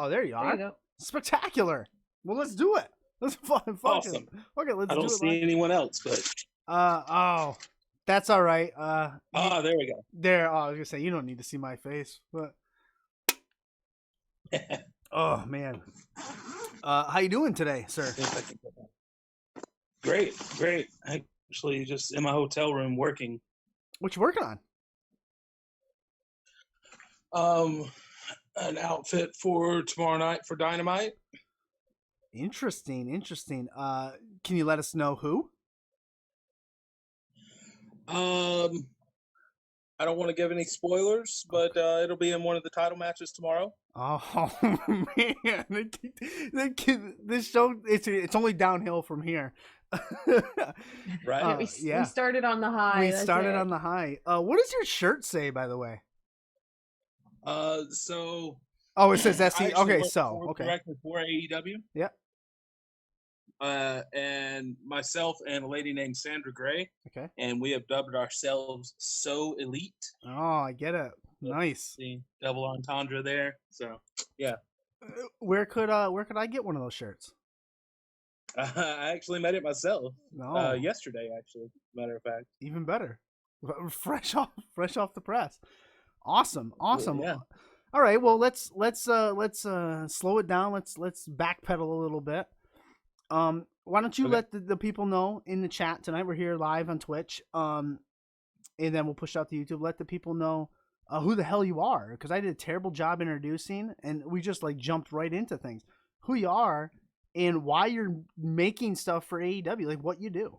Oh, there you There you are. go. Spectacular. Well, let's do it. Let's fucking Awesome. okay, let's I don't do it live. see anyone else, but Oh, that's all right. there we go. There. Oh, I was gonna say you don't need to see my face, but oh man. How you doing today, sir? Great. Actually, just in my hotel room working. What you working on? An outfit for tomorrow night for Dynamite. Interesting. Can you let us know who? I don't want to give any spoilers, but it'll be in one of the title matches tomorrow. Oh man, this show it's only downhill from here. Right? We started on the high. We started on the high. What does your shirt say, by the way? So. Oh, it says SC. Okay, okay. Directly for AEW. Yeah. And myself and a lady named Sandra Gray. Okay. And we have dubbed ourselves So Elite. Oh, I get it. Nice. The double entendre there. So, yeah. Where could I get one of those shirts? I actually made it myself. No. Yesterday, actually. Matter of fact. Even better. Fresh off the press. Awesome. Yeah. All right. Well, let's slow it down. Let's backpedal a little bit. Why don't you let the people know in the chat tonight? We're here live on Twitch. And then we'll push out to YouTube. Let the people know who the hell you are, because I did a terrible job introducing, and we just like jumped right into things. Who you are and why you're making stuff for AEW, like what you do.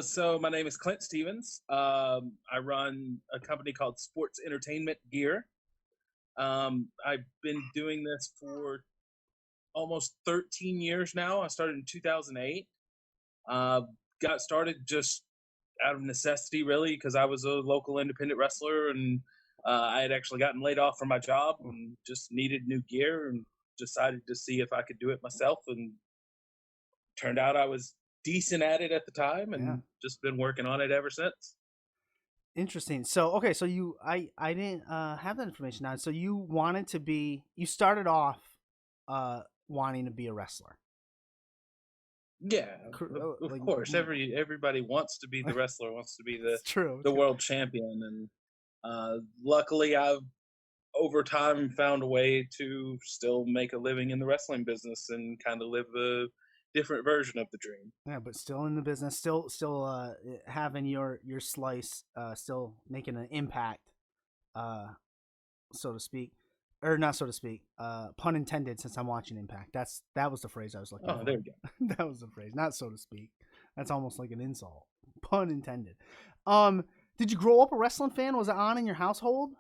So my name is Clint Stephens. I run a company called Sports Entertainment Gear. I've been doing this for almost 13 years now. I started in 2008. Got started just out of necessity, really, because I was a local independent wrestler, and I had actually gotten laid off from my job and just needed new gear, and decided to see if I could do it myself, and turned out I was decent at it at the time, and just been working on it ever since. Interesting. So okay, so I didn't have that information now. So you started off wanting to be a wrestler. Yeah, of course. Everybody wants to be the wrestler, wants to be the world champion, and luckily I've over time found a way to still make a living in the wrestling business and kind of live a different version of the dream. Yeah, but still in the business, still having your slice, still making an impact, so to speak, or not so to speak, pun intended. Since I'm watching Impact, that was the phrase I was looking for. There we go. That was the phrase, not so to speak. That's almost like an insult. Pun intended. Did you grow up a wrestling fan? Was it on in your household?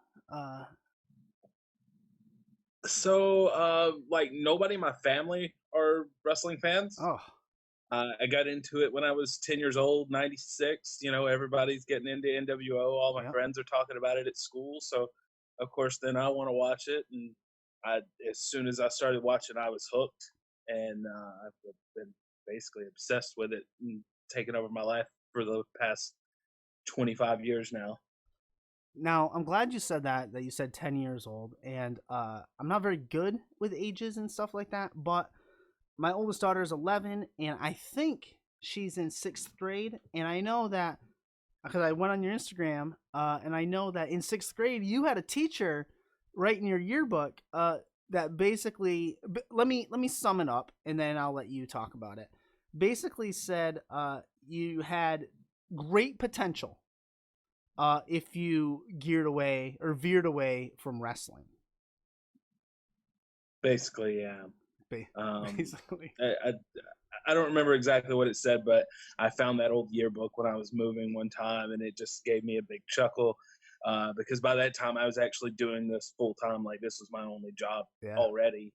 So, like, nobody in my family are wrestling fans. Oh. I got into it when I was 10 years old, 96. You know, everybody's getting into NWO. All my friends are talking about it at school. So, of course, then I want to watch it. And as soon as I started watching, I was hooked. And I've been basically obsessed with it and taken over my life for the past 25 years now. Now, I'm glad you said that you said 10 years old. And I'm not very good with ages and stuff like that. But my oldest daughter is 11, and I think she's in 6th grade. And I know that because I went on your Instagram, and I know that in 6th grade, you had a teacher write in your yearbook that basically, let me sum it up, and then I'll let you talk about it. Basically said you had great potential if you veered away from wrestling. Basically, yeah. Basically. I don't remember exactly what it said, but I found that old yearbook when I was moving one time, and it just gave me a big chuckle because by that time I was actually doing this full time. Like, this was my only job already,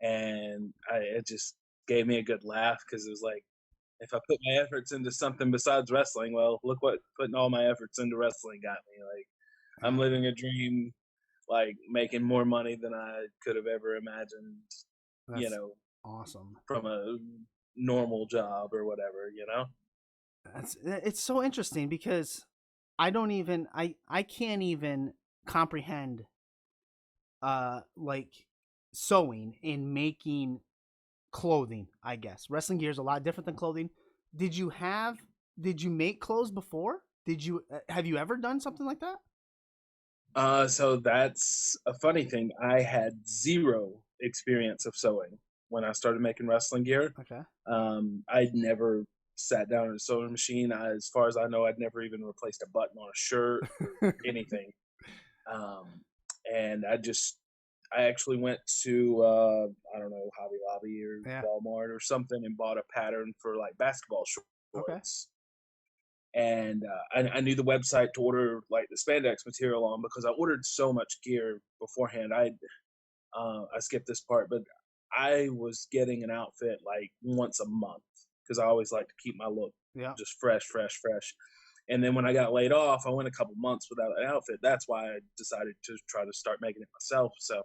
and it just gave me a good laugh because it was like, if I put my efforts into something besides wrestling, well, look what putting all my efforts into wrestling got me. Like, I'm living a dream, like making more money than I could have ever imagined. That's awesome. From a normal job or whatever, you know? It's so interesting because I can't even comprehend like sewing and making clothing, I guess. Wrestling gear is a lot different than clothing. Did you have did you make clothes before? Did you have you ever done something like that? So that's a funny thing. I had zero experience of sewing when I started making wrestling gear. Okay. I'd never sat down at a sewing machine. As far as I know, I'd never even replaced a button on a shirt or anything. Um, and I actually went to, I don't know, Hobby Lobby or Yeah. Walmart or something and bought a pattern for like basketball Okay. shorts. And I knew the website to order like the spandex material on because I ordered so much gear beforehand. I skipped this part, but I was getting an outfit like once a month because I always like to keep my look Yeah. just fresh, fresh, fresh. And then when I got laid off, I went a couple months without an outfit. That's why I decided to try to start making it myself. So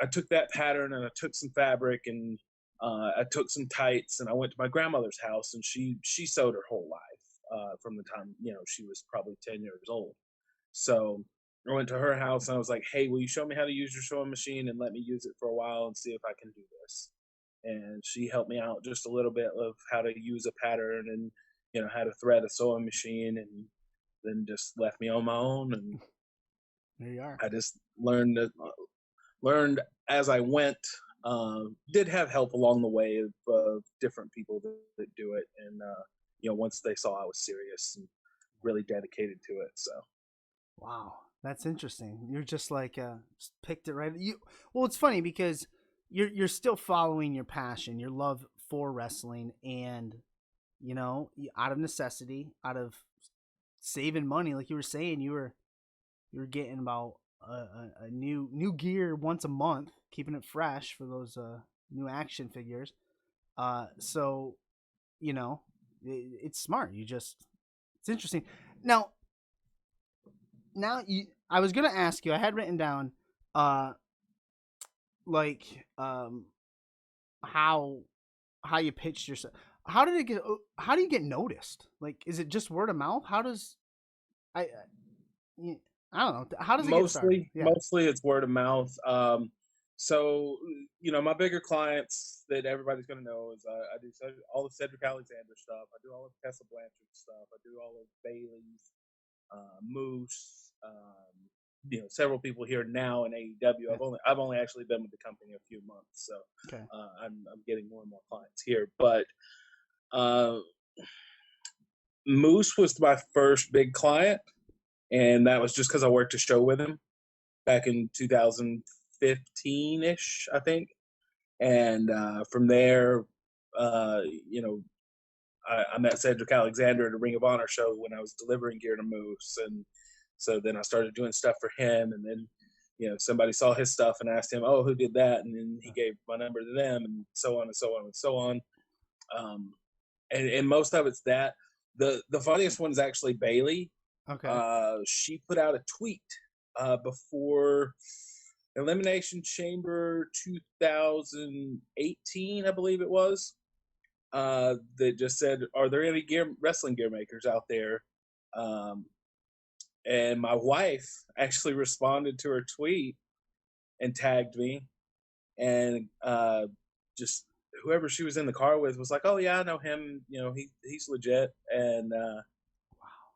I took that pattern and I took some fabric and I took some tights and I went to my grandmother's house and she sewed her whole life from the time she was probably 10 years old. So I went to her house and I was like, "Hey, will you show me how to use your sewing machine and let me use it for a while and see if I can do this?" And she helped me out just a little bit of how to use a pattern and how to thread a sewing machine, and then just left me on my own, and There you are. I just learned as I went. Did have help along the way of different people that do it, and once they saw I was serious and really dedicated to it, so Wow, that's interesting. You're just like just picked it right. Well, it's funny because you're still following your passion, your love for wrestling, and out of necessity, out of saving money, like you were saying, you were getting about a new gear once a month, keeping it fresh for those new action figures. So it's smart. It's interesting. Now, I was gonna ask you. I had written down, uh, like how you pitched yourself. How did it get? How do you get noticed? Like, is it just word of mouth? How does I? I don't know. How does it get started? Yeah. mostly it's word of mouth. So my bigger clients that everybody's going to know is I do all of Cedric Alexander stuff. I do all of Tessa Blanchard stuff. I do all of Bailey's, Moose. Several people here now in AEW. Yeah. I've only actually been with the company a few months, so Okay. I'm getting more and more clients here. But uh, Moose was my first big client, and that was just because I worked a show with him back in 2015 ish, I think. And from there, uh, you know, I met Cedric Alexander at a Ring of Honor show when I was delivering gear to Moose, and so then I started doing stuff for him, and then somebody saw his stuff and asked him, "Oh, who did that?" And then he gave my number to them, and so on and so on and so on. Um, and most of it's that. The funniest one is actually Bailey. Okay. She put out a tweet before Elimination Chamber 2018, I believe it was, that just said, "Are there any wrestling gear makers out there?" Um, and my wife actually responded to her tweet and tagged me, and just whoever she was in the car with was like, "Oh yeah, I know him. He's legit."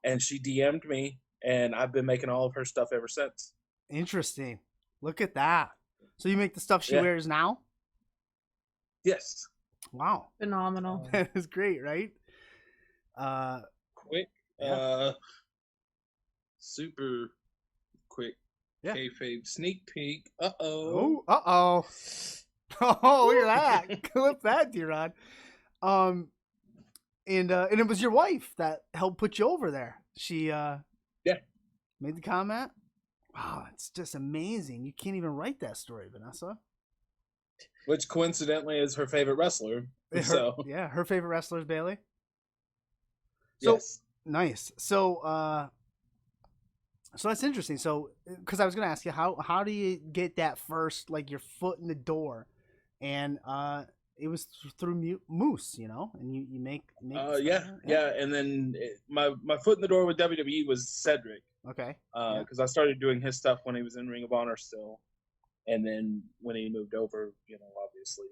And she DM'd me, and I've been making all of her stuff ever since. Interesting. Look at that. So you make the stuff she Yeah. wears now? Yes. Wow. Phenomenal. That is great, right? Quick. Yeah. Super quick. Yeah. Kayfabe sneak peek. Oh, uh-oh. Oh, look at that. Clip that, D-Rod. And it was your wife that helped put you over there. She Yeah. made the comment. Wow, it's just amazing. You can't even write that story, Vanessa. Which coincidentally is her favorite wrestler. Her favorite wrestler is Bailey. So yes. nice. So that's interesting. So because I was gonna ask you how do you get that first, like, your foot in the door, and it was through Moose, and you make yeah. And then my foot in the door with WWE was Cedric. Okay. Because I started doing his stuff when he was in Ring of Honor still, And then when he moved over, obviously,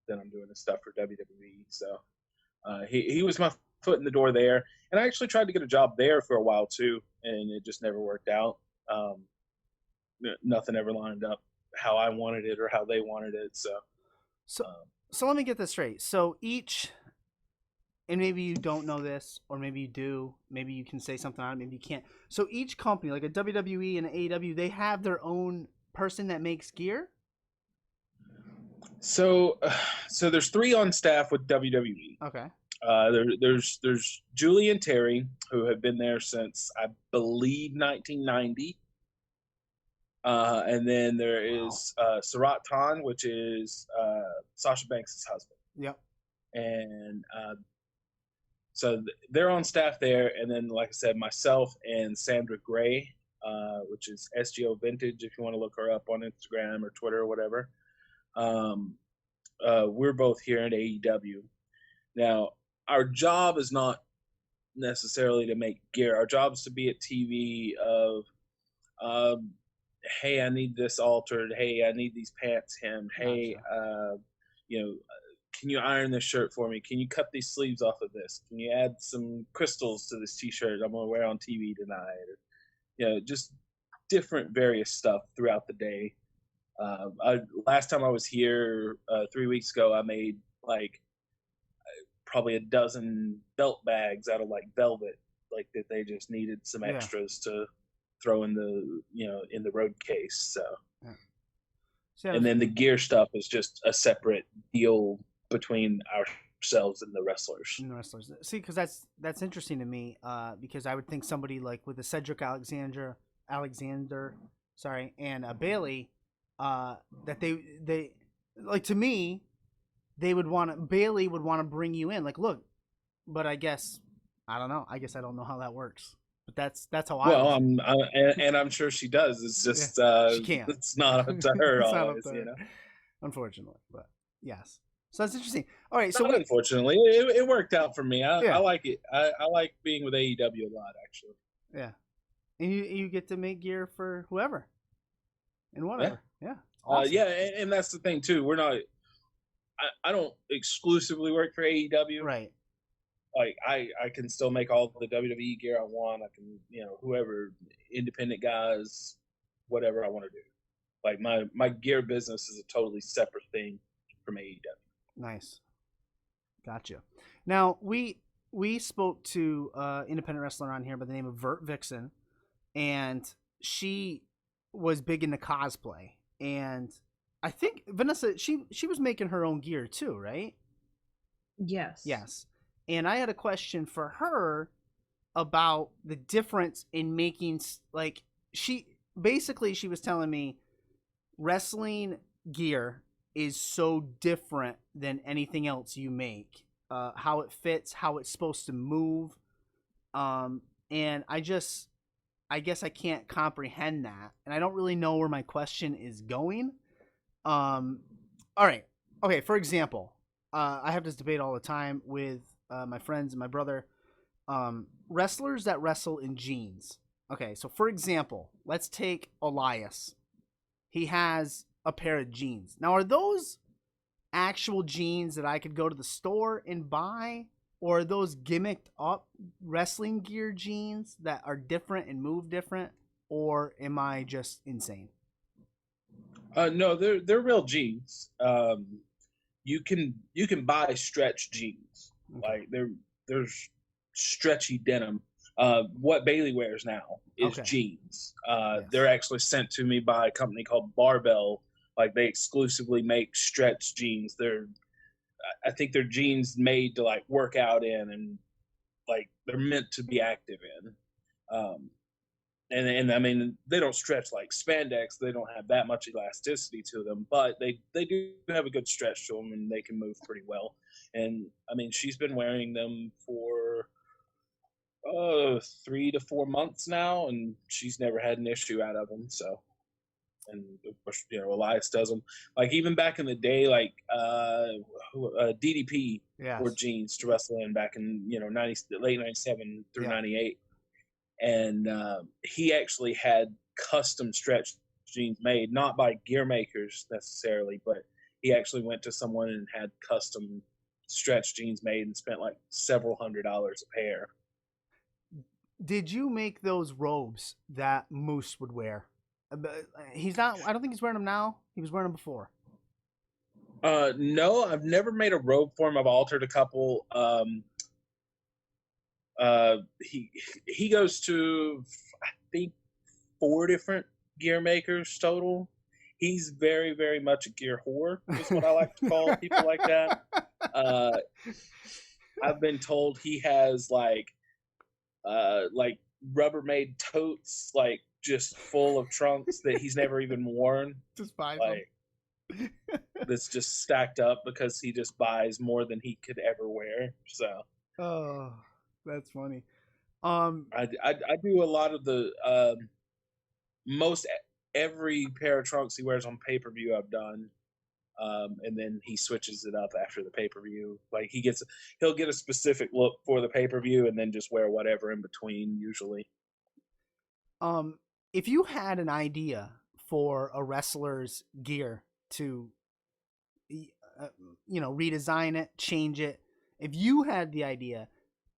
then I'm doing the stuff for WWE. So he was my foot in the door there, and I actually tried to get a job there for a while too, and it just never worked out. Um, Nothing ever lined up how I wanted it or how they wanted it. So So um, so let me get this straight. So each, and maybe you don't know this, or maybe you do. Maybe you can say something on it. Maybe you can't. So each company, like a WWE and an AEW, they have their own person that makes gear. so so there's three on staff with WWE. Okay. There's Julie and Terry, who have been there since I believe 1990. And then there is Sarat Khan, which is Sasha Banks' husband. Yep. And so they're on staff there. And then, like I said, myself and Sandra Gray, which is SGO Vintage, if you want to look her up on Instagram or Twitter or whatever. We're both here at AEW. Now, our job is not necessarily to make gear. Our job is to be at TV of, hey, I need this altered. Hey, I need these pants hemmed. Hey, Gotcha. Can you iron this shirt for me? Can you cut these sleeves off of this? Can you add some crystals to this T-shirt I'm gonna wear on TV tonight? Or, just different various stuff throughout the day. Last time I was here 3 weeks ago, I made like probably a dozen belt bags out of like velvet, like that they just needed some Yeah. extras to throw in the in the road case. So, Yeah. So and then the gear stuff is just a separate deal between ourselves and the wrestlers. and the wrestlers. See, because that's interesting to me. Because I would think somebody like with a Cedric Alexander, sorry, and a Bailey, that they like, to me, Bailey would want to bring you in. Like, look, but I guess I don't know. I guess I don't know how that works. But that's how I Well, would. and I'm sure she does. It's Yeah, just she can't. it's not up to her It's not up always, to you her, know. unfortunately. But yes, so that's interesting. All right, so Not unfortunately, it worked out for me. I yeah, like it. I like being with AEW a lot, actually. yeah, and you get to make gear for whoever and Yeah, whatever. Yeah, awesome. yeah, and that's the thing too. We're not. I don't exclusively work for AEW. Right. Like I can still make all the WWE gear I want. I can whoever independent guys, whatever I want to do. Like my gear business is a totally separate thing from AEW. Nice. Gotcha. Now we spoke to independent wrestler on here by the name of Vert Vixen, and she was big into cosplay, and I think Vanessa, she was making her own gear too, right? Yes. Yes. And I had a question for her about the difference in making, like, she was telling me wrestling gear is so different than anything else you make. How it fits, how it's supposed to move. And I guess I can't comprehend that. And I don't really know where my question is going. All right. Okay. For example, I have this debate all the time with my friends and my brother. Wrestlers that wrestle in jeans. Okay. So, for example, let's take Elias. He has a pair of jeans. Now, are those actual jeans that I could go to the store and buy? Or are those gimmicked up wrestling gear jeans that are different and move different? Or am I just insane? No, they're real jeans. You can buy stretch jeans. Okay. Like there's stretchy denim. What Bailey wears now is Okay. jeans. Yes. They're actually sent to me by a company called Barbell. Like they exclusively make stretch jeans. I think they're jeans made to like work out in, and like they're meant to be active in. Um, and I mean they don't stretch like spandex. They don't have that much elasticity to them, but they do have a good stretch to them, and they can move pretty well. And I mean she's been wearing them for 3 to 4 months now, and she's never had an issue out of them. So, and of course Elias does them. Like even back in the day, like DDP wore Yes. jeans to wrestle in back in late '97 through Yeah. '98, and he actually had custom stretch jeans made, not by gear makers necessarily, but he actually went to someone and had custom stretch jeans made and spent like several $100s a pair. Did you make those robes that Moose would wear? He's not. I don't think he's wearing them now. He was wearing them before. No, I've never made a robe for him. I've altered a couple. He goes to, I think, 4 different gear makers total. He's very, very much a gear whore, is what I like to call people like that. Uh, I've been told he has like Rubbermaid totes, like just full of trunks that he's never even worn. Just buys Like them. that's just stacked up because he just buys more than he could ever wear. So Oh, that's funny. I do a lot of the most every pair of trunks he wears on pay-per-view I've done. And then he switches it up after the pay-per-view. Like he'll get a specific look for the pay-per-view and then just wear whatever in between usually. If you had an idea for a wrestler's gear to, redesign it, change it, if you had the idea,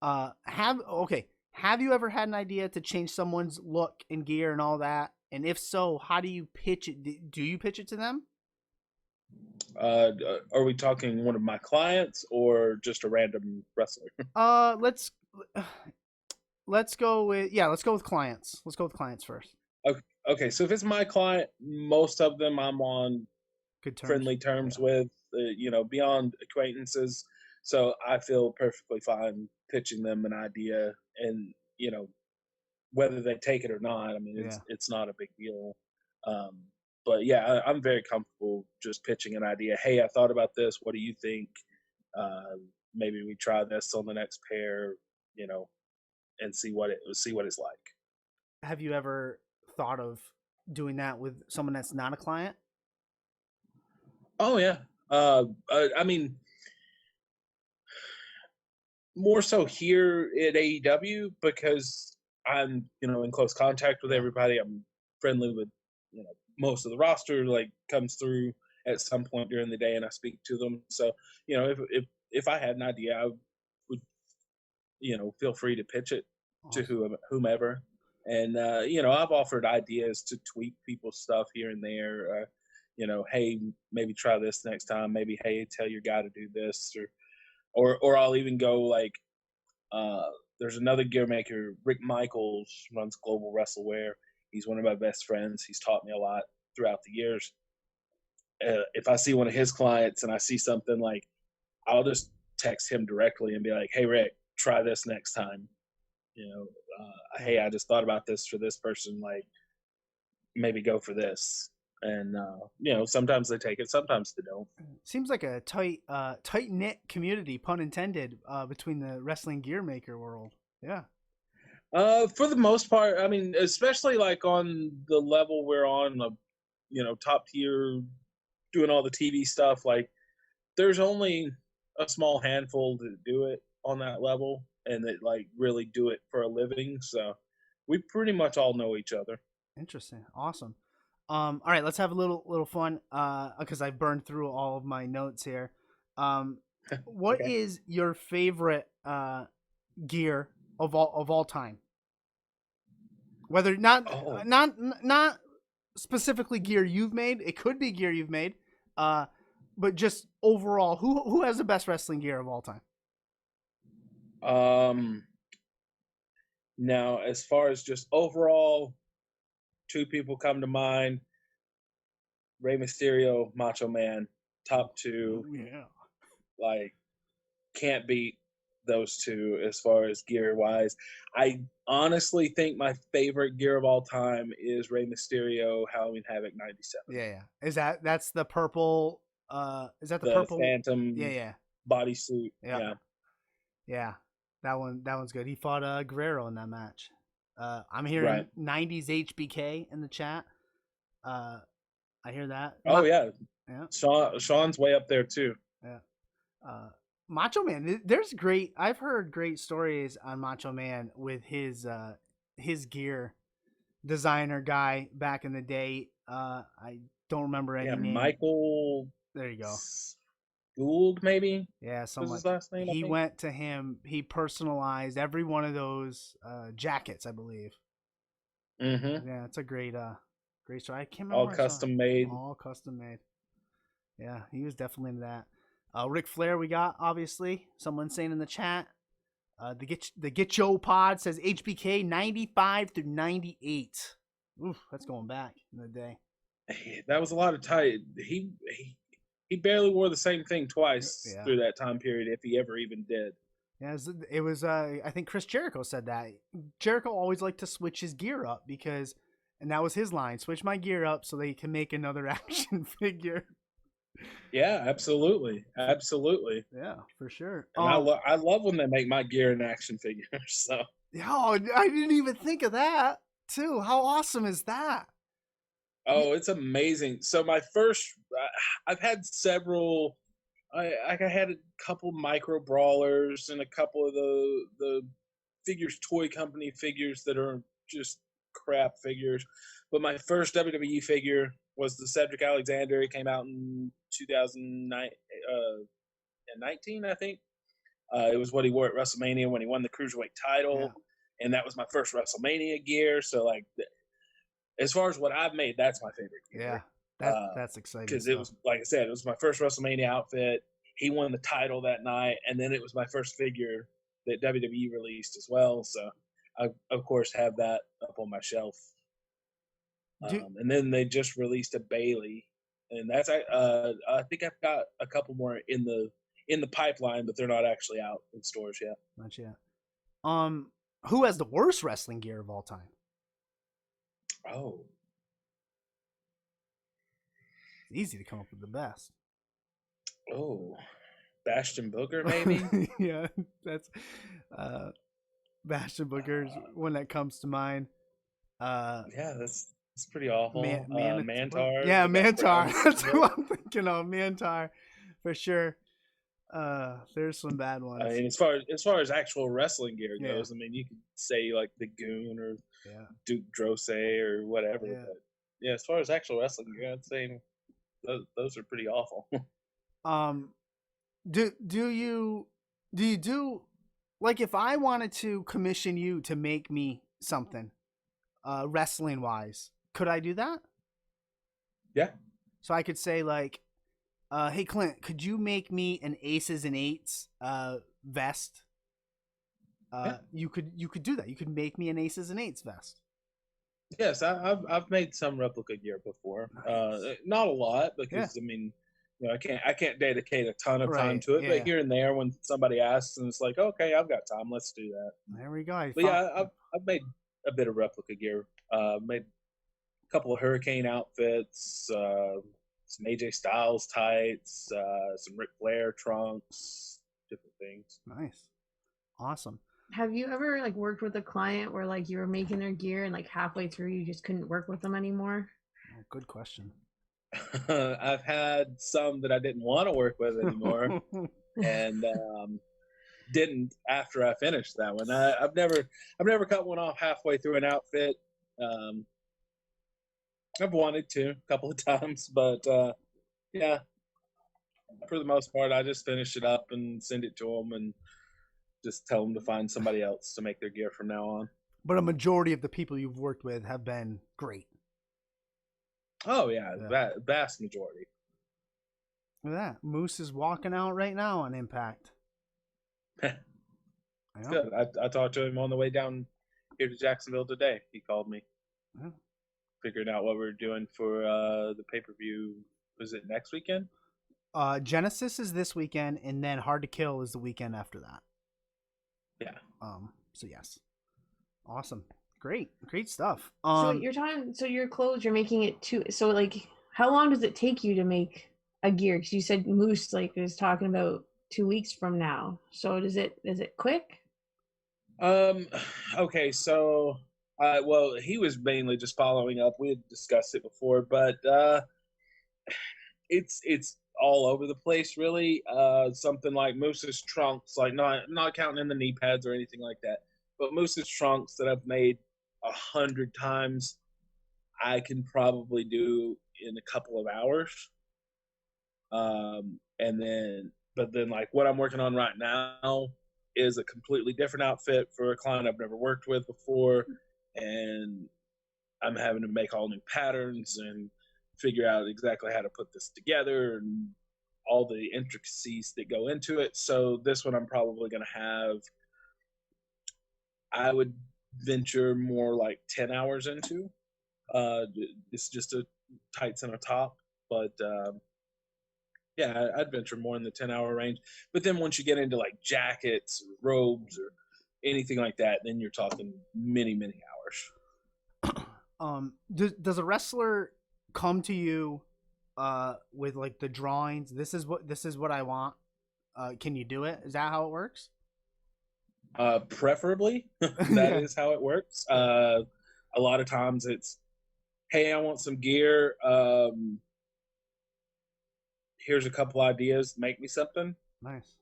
have you ever had an idea to change someone's look and gear and all that? And if so, how do you pitch it? Do you pitch it to them? Are we talking one of my clients or just a random wrestler? Let's go with clients. Let's go with clients first. Okay. So if it's my client, most of them I'm on Good terms. friendly terms with, beyond acquaintances. So I feel perfectly fine pitching them an idea, and whether they take it or not, I mean, it's not a big deal. But yeah, I'm very comfortable just pitching an idea. Hey, I thought about this. What do you think? Maybe we try this on the next pair, and see what it's like. Have you ever thought of doing that with someone that's not a client? Oh yeah. I mean, more so here at AEW because I'm, in close contact with everybody. I'm friendly with, most of the roster. Like comes through at some point during the day, and I speak to them. So, if I had an idea, I would, feel free to pitch it to whomever. And I've offered ideas to tweak people's stuff here and there. Hey, maybe try this next time. Maybe, hey, tell your guy to do this, or I'll even go like, there's another gear maker, Rick Michaels, runs Global WrestleWear. He's one of my best friends. He's taught me a lot throughout the years. If I see one of his clients and I see something, like, I'll just text him directly and be like, hey, Rick, try this next time. Hey, I just thought about this for this person. Like, maybe go for this. And sometimes they take it, sometimes they don't. Seems like a tight knit community, pun intended, between the wrestling gear maker world. Yeah. For the most part, I mean, especially like on the level we're on, top tier, doing all the TV stuff. Like, there's only a small handful that do it on that level, and that like really do it for a living. So we pretty much all know each other. Interesting. Awesome. All right, let's have a little fun, because I burned through all of my notes here. What Okay. is your favorite gear of all time? Whether not specifically gear you've made, it could be gear you've made, but just overall, who has the best wrestling gear of all time? Now, as far as just overall, 2 people come to mind: Rey Mysterio, Macho Man, top 2. Yeah. Like, can't beat those 2 as far as gear wise. I honestly think my favorite gear of all time is Rey Mysterio Halloween Havoc '97. Yeah. That's the purple? Is that the purple? Phantom? Yeah. Bodysuit. Yeah. Yeah. That one's good. He fought Guerrero in that match. I'm hearing 90s HBK in the chat. I hear that. Oh yeah. Yeah. Sean's way up there too. Yeah. Macho Man, I've heard great stories on Macho Man with his gear. designer guy back in the day. I don't remember any Yeah, name. Michael There you go. Gould, maybe Yeah, was someone. his last name, I He think. went to him. He personalized every one of those jackets, I believe. Mm-hmm. Yeah, it's a great story. I can't remember All where I saw it. custom made. All custom made. Yeah, he was definitely into that. Ric Flair, we got obviously. Someone saying in the chat. The Get Yo Pod says HBK 95 through 98. Oof, that's going back in the day. That was a lot of time. He barely wore the same thing twice Yeah. through that time period, if he ever even did. Yeah, it was I think Chris Jericho said that. Jericho always liked to switch his gear up because, and that was his line, switch my gear up so they can make another action figure. Yeah, absolutely, absolutely. Yeah, for sure. And I love when they make my gear in action figures. So Oh, I didn't even think of that too. How awesome is that? oh, it's amazing. So my first, I've had several. I had a couple micro brawlers and a couple of the figures toy company figures that are just crap figures. But my first WWE figure was the Cedric Alexander. It came out in 2019, I think. It was what he wore at WrestleMania when he won the Cruiserweight title. Yeah. And that was my first WrestleMania gear. So, like, as far as what I've made, that's my favorite gear. Yeah, that's exciting. Because it was, like I said, it was my first WrestleMania outfit. He won the title that night, and then it was my first figure that WWE released as well. So I, of course, have that up on my shelf. And then they just released a Bailey, and that's I think I've got a couple more in the pipeline, but they're not actually out in stores yet. Not yet. Who has the worst wrestling gear of all time? Oh, It's easy to come up with the best. oh, Bastion Booger, maybe. Yeah, that's Bastion Booger's one that comes to mind. Yeah, that's pretty awful. Mantar. Yeah, Mantar. That's who I'm thinking of. Mantar, for sure. There's some bad ones. I mean, as far as actual wrestling gear goes, I mean, you could say like the Goon or Duke Drose or whatever. Yeah. But yeah, as far as actual wrestling gear, I'd say those are pretty awful. Do you do like if I wanted to commission you to make me something, wrestling wise, could I do that? Yeah. So I could say like, hey Clint, could you make me an Aces and Eights vest? You could do that. You could make me an Aces and Eights vest. Yes, I've made some replica gear before. Nice. Not a lot because I mean, you know, I can't dedicate a ton of time to it. But here and there, when somebody asks and it's like, okay, I've got time, let's do that. There we go. But yeah, I've made a bit of replica gear. Made a couple of Hurricane outfits, some AJ Styles tights, some Ric Flair trunks, different things. Nice, awesome. Have you ever like worked with a client where like you were making their gear and like halfway through you just couldn't work with them anymore? Oh, good question. I've had some that I didn't want to work with anymore, and didn't after I finished that one. I've never cut one off halfway through an outfit. I've wanted to a couple of times, but yeah, for the most part, I just finish it up and send it to them and just tell them to find somebody else to make their gear from now on. But a majority of the people you've worked with have been great. Oh yeah. Vast majority. Look at that. Moose is walking out right now on Impact. Good. I talked to him on the way down here to Jacksonville today. He called me. Yeah. Figuring out what we're doing for the pay-per-view. Was it next weekend? Genesis is this weekend, and then Hard to Kill is the weekend after that. Yeah. So yes. Awesome. Great stuff. So you're talking. So your clothes, you're making it too. So like, how long does it take you to make a gear? Because you said Moose like is talking about 2 weeks from now. So is it quick? Okay. So, well, he was mainly just following up. We had discussed it before, but it's all over the place, really. Something like Moose's trunks, like not counting in the knee pads or anything like that, but Moose's trunks that I've made 100 times, I can probably do in a couple of hours. But then like what I'm working on right now is a completely different outfit for a client I've never worked with before, and I'm having to make all new patterns and figure out exactly how to put this together and all the intricacies that go into it. So this one I'm probably going to have, I would venture more like 10 hours into. It's just a tights and a top, but yeah, I'd venture more in the 10-hour range. But then once you get into like jackets or robes or anything like that, then you're talking many, many hours. Does a wrestler come to you with like the drawings? This is what I want. Can you do it? Is that how it works? Preferably, that is how it works. A lot of times it's, hey, I want some gear. Here's a couple ideas. Make me something. Nice.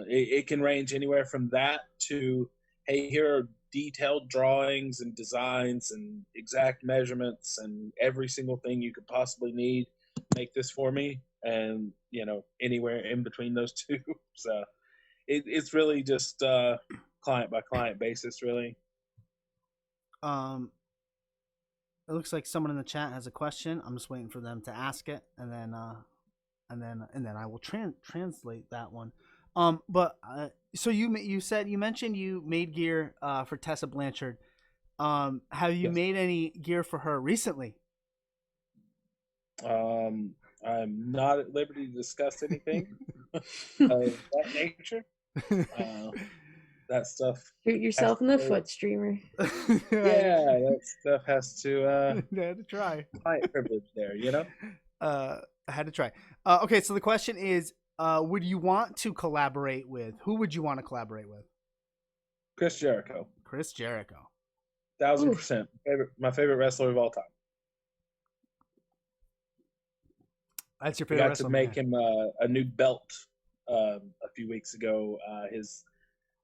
It can range anywhere from that to, hey, here are detailed drawings and designs and exact measurements and every single thing you could possibly need. Make this for me, and anywhere in between those two. So it's really just client by client basis, really. It looks like someone in the chat has a question. I'm just waiting for them to ask it, and then I will translate that one. But so you mentioned you made gear for Tessa Blanchard. Have you Yes. made any gear for her recently? I'm not at liberty to discuss anything of that nature. That stuff. Shoot yourself in the foot, streamer. Yeah, that stuff has to. I had to try. Client privilege there, I had to try. Okay, so the question is, would you want to collaborate with? Who would you want to collaborate with? Chris Jericho. Chris Jericho. 1000%. My favorite wrestler of all time. That's your We favorite got wrestler. to make him a new belt a few weeks ago.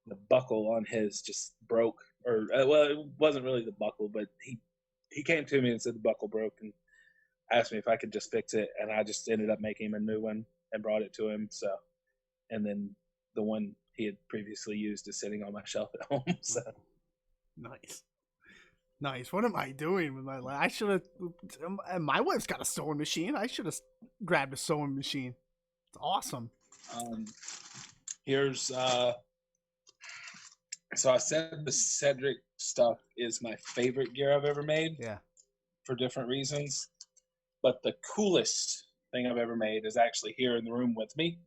The buckle on his just broke, or well, it wasn't really the buckle, but he came to me and said the buckle broke and asked me if I could just fix it, and I just ended up making him a new one and brought it to him. So, and then the one he had previously used is sitting on my shelf at home. So nice. What am I doing with my life? I should have. My wife's got a sewing machine. I should have grabbed a sewing machine. It's awesome. Here's so I said the Cedric stuff is my favorite gear I've ever made. Yeah. For different reasons. But the coolest thing I've ever made is actually here in the room with me.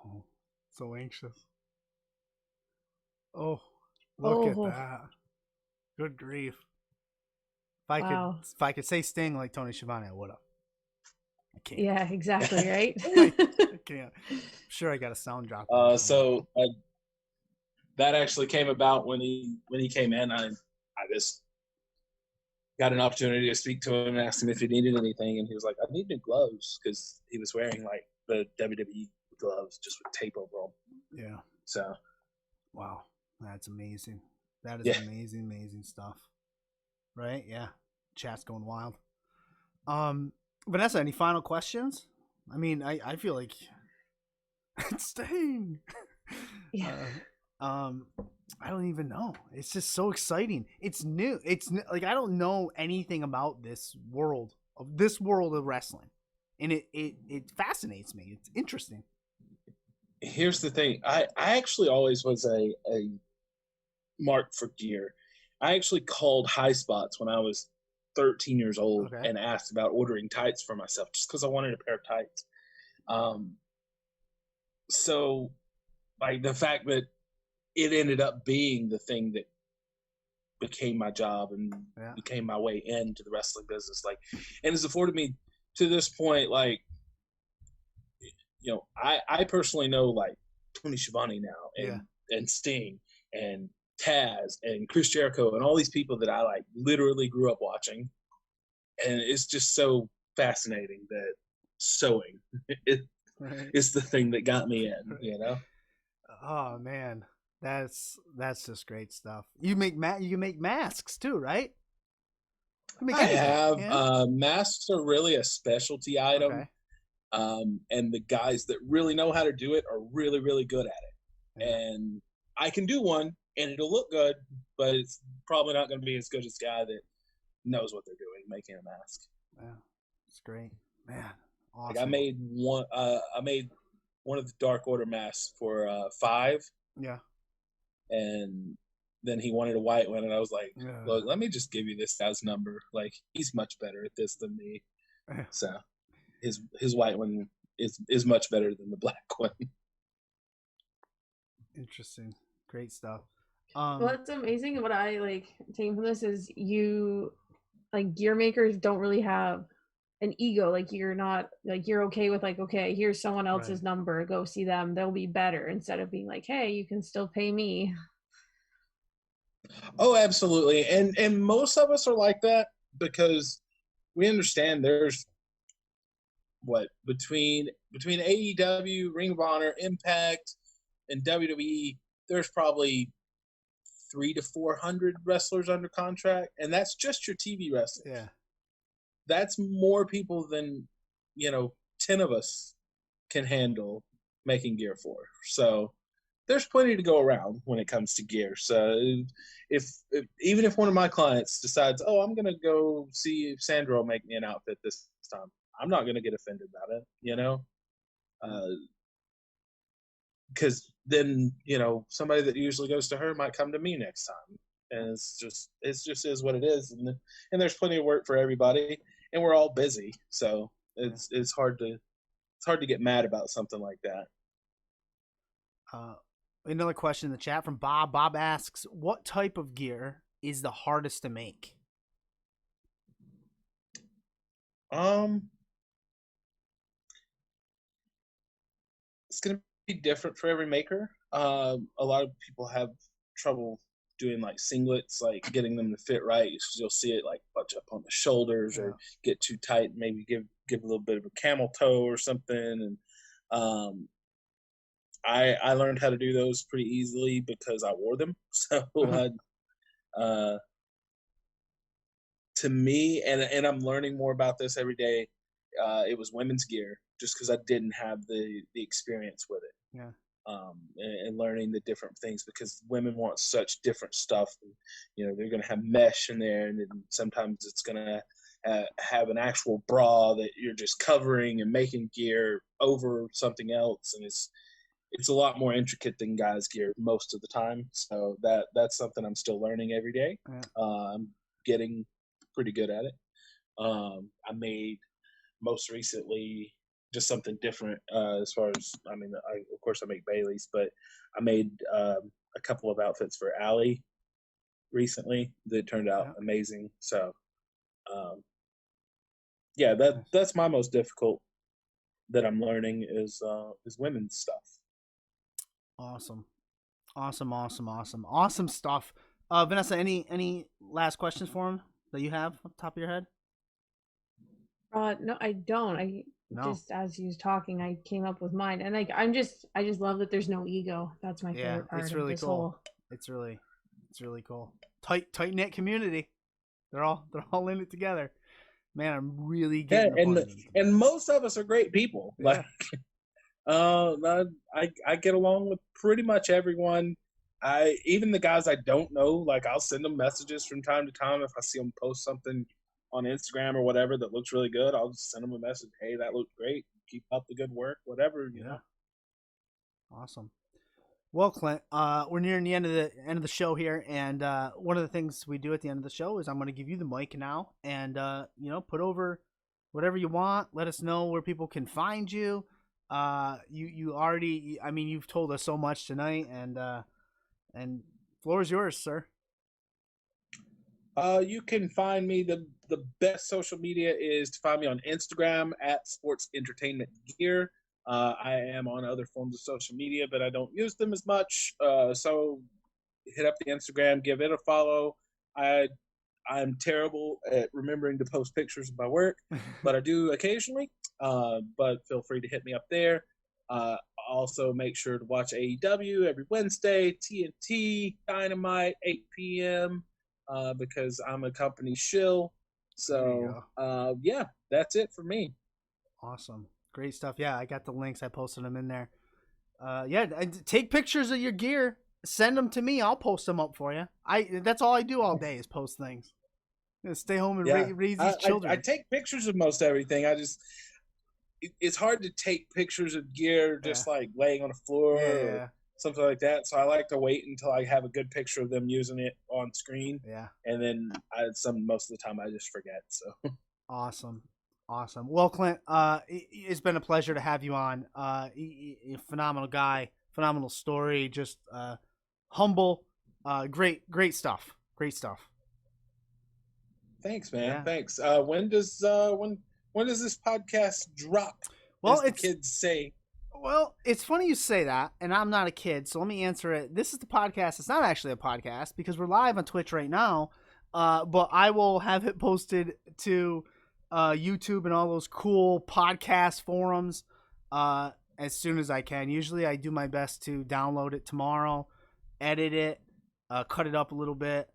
Oh, so anxious. Oh, look at that. Good grief. If I could say Sting like Tony Schiavone, I would have. I can't. Yeah, exactly, right? I can't. I'm sure I got a sound drop. That actually came about when he came in. I just got an opportunity to speak to him and asked him if he needed anything, and he was like, "I need new gloves," because he was wearing like the WWE gloves just with tape over them. Yeah. So. Wow, that's amazing. That is amazing stuff. Right? Yeah. Chat's going wild. Vanessa, any final questions? I mean, I feel like it's staying. Yeah. I don't even know. It's just so exciting. It's new. Like I don't know anything about this world of wrestling, and it fascinates me. It's interesting. Here's the thing. I actually always was a mark for gear. I actually called High Spots when I was 13 years old and asked about ordering tights for myself just because I wanted a pair of tights. So, like the fact that it ended up being the thing that became my job and became my way into the wrestling business, like, and it's afforded me to this point, like, I personally know like Tony Schiavone now and Sting and Taz and Chris Jericho and all these people that I like literally grew up watching, and it's just so fascinating that sewing is the thing that got me in. Oh man, That's just great stuff. You can make masks too, right? You can make I anything. have Yeah. masks are really a specialty item, Okay. and the guys that really know how to do it are really really good at it. Yeah. And I can do one, and it'll look good, but it's probably not going to be as good as the guy that knows what they're doing making a mask. Yeah. It's great, man. Like I Awesome. made one. I made one of the Dark Order masks for Five, Yeah. and then he wanted a white one, and I was like, Yeah. "Look, let me just give you this guy's number. Like he's much better at this than me." So his white one is much better than the black one. Interesting. Great stuff. What's amazing, what I like taking from this is you like gear makers don't really have an ego. Like you're not like you're okay with like, okay, here's someone else's Right. number, go see them, they'll be better, instead of being like, hey, you can still pay me. Oh, absolutely. And most of us are like that because we understand there's what between AEW, Ring of Honor, Impact, and WWE, there's probably 300 to 400 wrestlers under contract, and that's just your TV wrestlers. Yeah. That's more people than 10 of us can handle making gear for. So there's plenty to go around when it comes to gear. So if even if one of my clients decides, oh, I'm gonna go see if Sandro make me an outfit this time, I'm not gonna get offended about it, because then somebody that usually goes to her might come to me next time, and it's just is what it is, and there's plenty of work for everybody, and we're all busy, so it's hard to get mad about something like that. Uh, Another question in the chat from Bob. Bob asks, "What type of gear is the hardest to make?" Um, it's gonna be different for every maker. A lot of people have trouble doing like singlets, like getting them to fit right. You'll see it like bunch up on the shoulders Yeah. or get too tight. Maybe give a little bit of a camel toe or something. And I learned how to do those pretty easily because I wore them. So uh, to me, and I'm learning more about this every day. It was women's gear just because I didn't have the experience with it. Yeah. And learning the different things because women want such different stuff. And, they're going to have mesh in there, and then sometimes it's going to have an actual bra that you're just covering and making gear over something else, and it's a lot more intricate than guys' gear most of the time. So that's something I'm still learning every day. Yeah. I'm getting pretty good at it. I made most recently just something different as far as of course I make Bailey's, but I made a couple of outfits for Allie recently that turned out amazing. So yeah, that's my most difficult that I'm learning is women's stuff. Awesome. Awesome stuff. Vanessa, any last questions for him that you have off the top of your head? No, I don't. I No. just, as he was talking, I came up with mine, and like I just love that there's no ego. That's my favorite part it's of really this cool. whole. It's really cool. Tight knit community. They're all in it together. Man, I'm really getting the point. And most of us are great people. Yeah. I get along with pretty much everyone. Even the guys I don't know, like I'll send them messages from time to time if I see them post something on Instagram or whatever that looks really good. I'll just send them a message. Hey, that looked great. Keep up the good work. Whatever, you know. Awesome. Well, Clint, we're nearing the end of the show here, and one of the things we do at the end of the show is I'm going to give you the mic now, and put over whatever you want. Let us know where people can find you. You already, you've told us so much tonight, and floor is yours, sir. You can find me. The best social media is to find me on Instagram at Sports Entertainment Gear. I am on other forms of social media, but I don't use them as much. So hit up the Instagram, give it a follow. I'm terrible at remembering to post pictures of my work, but I do occasionally. But feel free to hit me up there. Also, make sure to watch AEW every Wednesday, TNT, Dynamite, 8 p.m., because I'm a company shill. There you So, go. yeah, that's it for me. Awesome. Great stuff. Yeah, I got the links. I posted them in there. Yeah, take pictures of your gear. Send them to me. I'll post them up for you. That's all I do all day is post things. Stay home and Yeah, raise I, these children. I take pictures of most everything. It's hard to take pictures of gear just like laying on the floor or something like that. So I like to wait until I have a good picture of them using it on screen. Yeah. And then most of the time I just forget. So awesome. Well, Clint, it's been a pleasure to have you on. Phenomenal guy, phenomenal story, just humble, great stuff. Great stuff. Thanks, man. Yeah. Thanks. When does this podcast drop? Well, as the kids say. Well, it's funny you say that, and I'm not a kid, so let me answer it. This is the podcast. It's not actually a podcast because we're live on Twitch right now, but I will have it posted to YouTube and all those cool podcast forums as soon as I can. Usually I do my best to download it tomorrow, edit it, cut it up a little bit,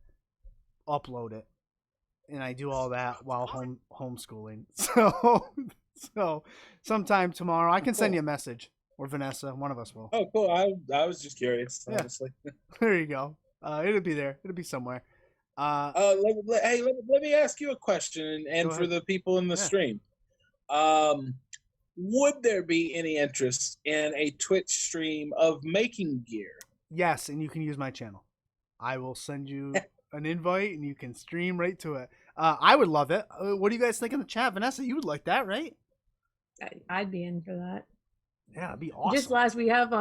upload it. And I do all that while homeschooling. So sometime tomorrow I can send you a message, or Vanessa, one of us will. Oh, cool. I was just curious, honestly. There you go. It'll be there. It'll be somewhere. Let me ask you a question, and for the people in the stream, would there be any interest in a Twitch stream of making gear? Yes, and you can use my channel. I will send you an invite, and you can stream right to it. I would love it. What do you guys think in the chat, Vanessa? You would like that, right? I'd be in for that. Yeah, it'd be awesome. Just last, we have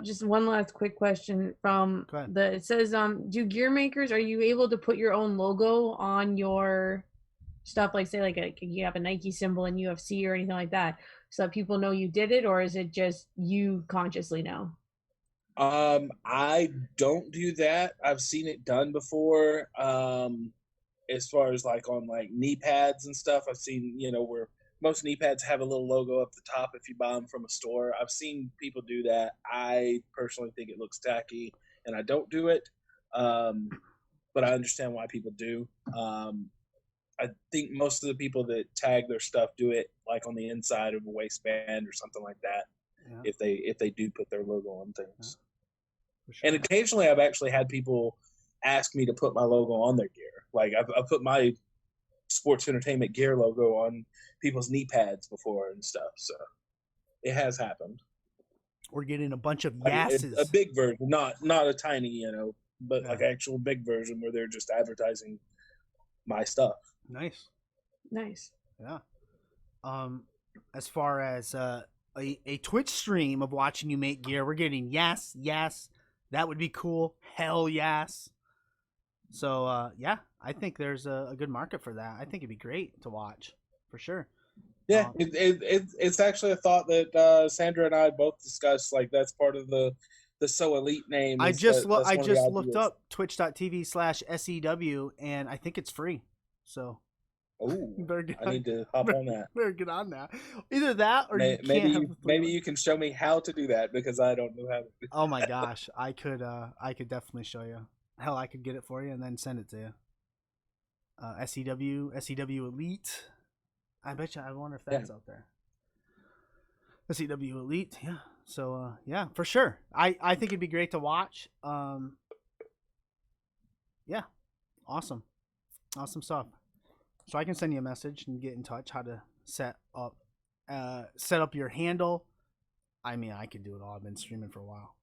just one last quick question from it says do gear makers, are you able to put your own logo on your stuff, like say like you have a Nike symbol in UFC or anything like that, so that people know you did it, or is it just you consciously know? I don't do that. I've seen it done before. As far as like on like knee pads and stuff, I've seen, where most knee pads have a little logo up the top if you buy them from a store. I've seen people do that. I personally think it looks tacky, and I don't do it. But I understand why people do. I think most of the people that tag their stuff do it like on the inside of a waistband or something like that. Yeah. If they do put their logo on things. Yeah. Sure. And occasionally I've actually had people ask me to put my logo on their gear. Like I've put my sports entertainment gear logo on people's knee pads before and stuff. So it has happened. We're getting a bunch of yasses. A big version, not a tiny, but like actual big version where they're just advertising my stuff. Nice. Yeah. As far as a Twitch stream of watching you make gear, we're getting yes. That would be cool. Hell yes. So I think there's a good market for that. I think it'd be great to watch for sure. Yeah, it's actually a thought that Sandra and I both discussed. Like that's part of the So Elite name. I just looked up twitch.tv/SEW and I think it's free. So I need to hop on that. Better get on that. Either that or maybe you can show me how to do that, because I don't know how to do Oh my gosh, I could definitely show you. Hell, I could get it for you and then send it to you. SEW Elite. I bet you. I wonder if that's out there. SEW Elite, yeah. So yeah, for sure. I think it'd be great to watch. Yeah, awesome stuff. So I can send you a message and get in touch how to set up your handle. I mean, I could do it all. I've been streaming for a while.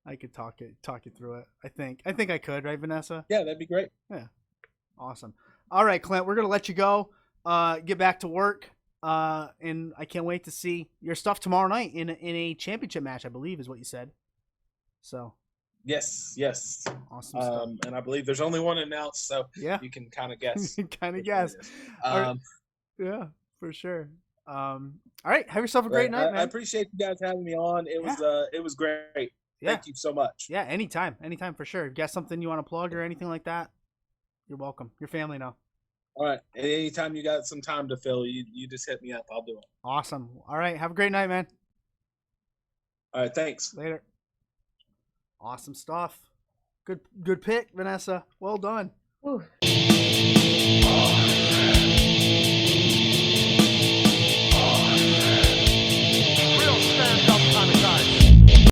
I could talk you through it. I think I could, right, Vanessa? Yeah, that'd be great. Yeah, awesome. All right, Clint, we're gonna let you go. Get back to work. And I can't wait to see your stuff tomorrow night in a championship match, I believe is what you said. So. Yes. Awesome stuff. And I believe there's only one announced, so yeah, you can kind of guess. Yeah, for sure. All right, have yourself a great night, man. I appreciate you guys having me on. It was great. Yeah. Thank you so much. Yeah, anytime for sure. If you got something you want to plug or anything like that, you're welcome. Your family now. All right. Anytime you got some time to fill, you just hit me up. I'll do it. Awesome. All right. Have a great night, man. All right. Thanks. Later. Awesome stuff. Good pick, Vanessa. Well done. Ooh.